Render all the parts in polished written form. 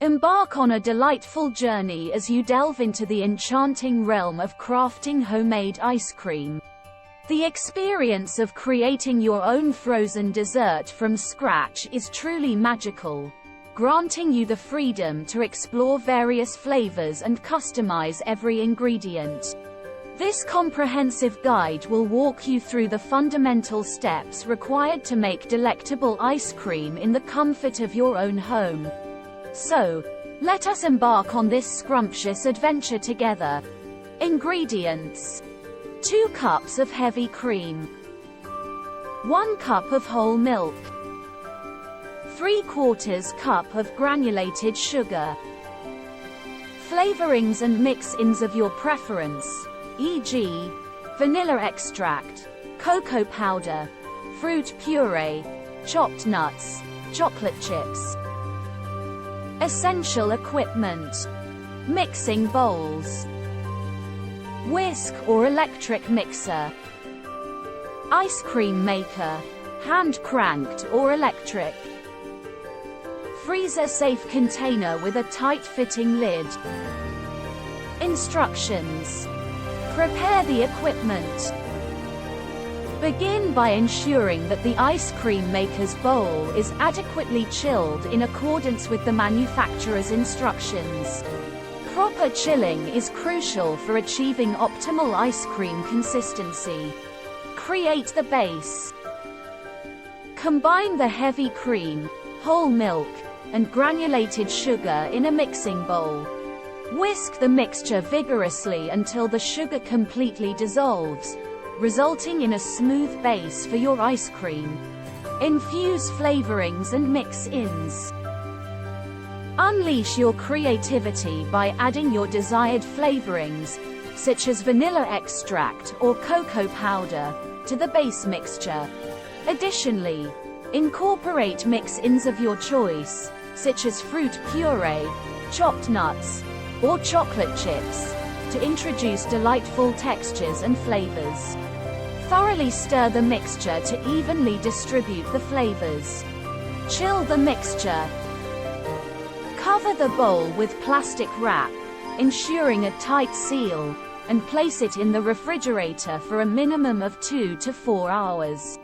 Embark on a delightful journey as you delve into the enchanting realm of crafting homemade ice cream. The experience of creating your own frozen dessert from scratch is truly magical, granting you the freedom to explore various flavors and customize every ingredient. This comprehensive guide will walk you through the fundamental steps required to make delectable ice cream in the comfort of your own home. So, let us embark on this scrumptious adventure together. Ingredients: 2 cups of heavy cream, 1 cup of whole milk, 3/4 cup of granulated sugar. Flavorings and mix-ins of your preference, e.g., vanilla extract, cocoa powder, fruit puree, chopped nuts, chocolate chips. Essential equipment: mixing bowls, whisk or electric mixer, ice cream maker, hand cranked or electric, freezer-safe container with a tight-fitting lid. Instructions: prepare the equipment. Begin by ensuring that the ice cream maker's bowl is adequately chilled in accordance with the manufacturer's instructions. Proper chilling is crucial for achieving optimal ice cream consistency. Create the base. Combine the heavy cream, whole milk, and granulated sugar in a mixing bowl. Whisk the mixture vigorously until the sugar completely dissolves, resulting in a smooth base for your ice cream. Infuse flavorings and mix-ins. Unleash your creativity by adding your desired flavorings, such as vanilla extract or cocoa powder, to the base mixture. Additionally, incorporate mix-ins of your choice, such as fruit puree, chopped nuts, or chocolate chips, to introduce delightful textures and flavors. Thoroughly stir the mixture to evenly distribute the flavors. Chill the mixture. Cover the bowl with plastic wrap, ensuring a tight seal, and place it in the refrigerator for a minimum of 2 to 4 hours.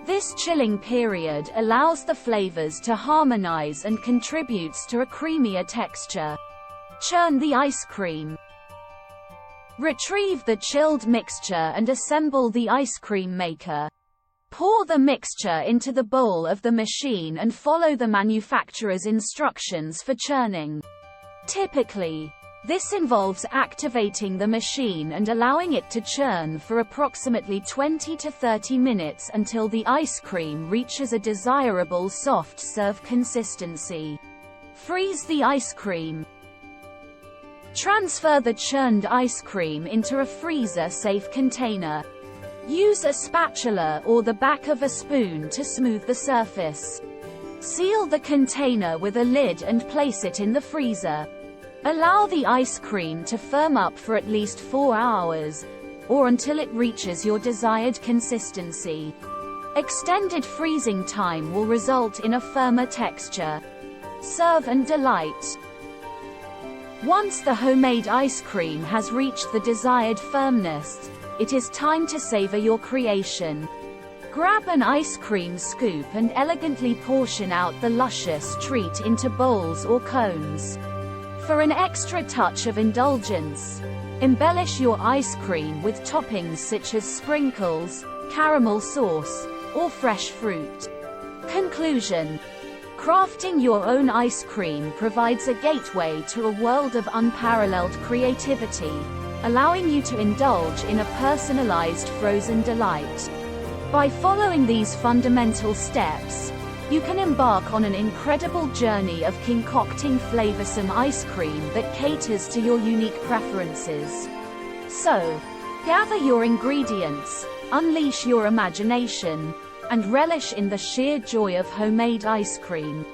This chilling period allows the flavors to harmonize and contributes to a creamier texture. Churn the ice cream. Retrieve the chilled mixture and assemble the ice cream maker. Pour the mixture into the bowl of the machine and follow the manufacturer's instructions for churning. Typically, this involves activating the machine and allowing it to churn for approximately 20 to 30 minutes until the ice cream reaches a desirable soft serve consistency. Freeze the ice cream. Transfer the churned ice cream into a freezer-safe container. Use a spatula or the back of a spoon to smooth the surface. Seal the container with a lid and place it in the freezer. Allow the ice cream to firm up for at least 4 hours, or until it reaches your desired consistency. Extended freezing time will result in a firmer texture. Serve and delight. Once the homemade ice cream has reached the desired firmness, it is time to savor your creation. Grab an ice cream scoop and elegantly portion out the luscious treat into bowls or cones. For an extra touch of indulgence, embellish your ice cream with toppings such as sprinkles, caramel sauce, or fresh fruit. Conclusion: crafting your own ice cream provides a gateway to a world of unparalleled creativity, allowing you to indulge in a personalized frozen delight. By following these fundamental steps, you can embark on an incredible journey of concocting flavorsome ice cream that caters to your unique preferences. So, gather your ingredients, unleash your imagination, and relish in the sheer joy of homemade ice cream.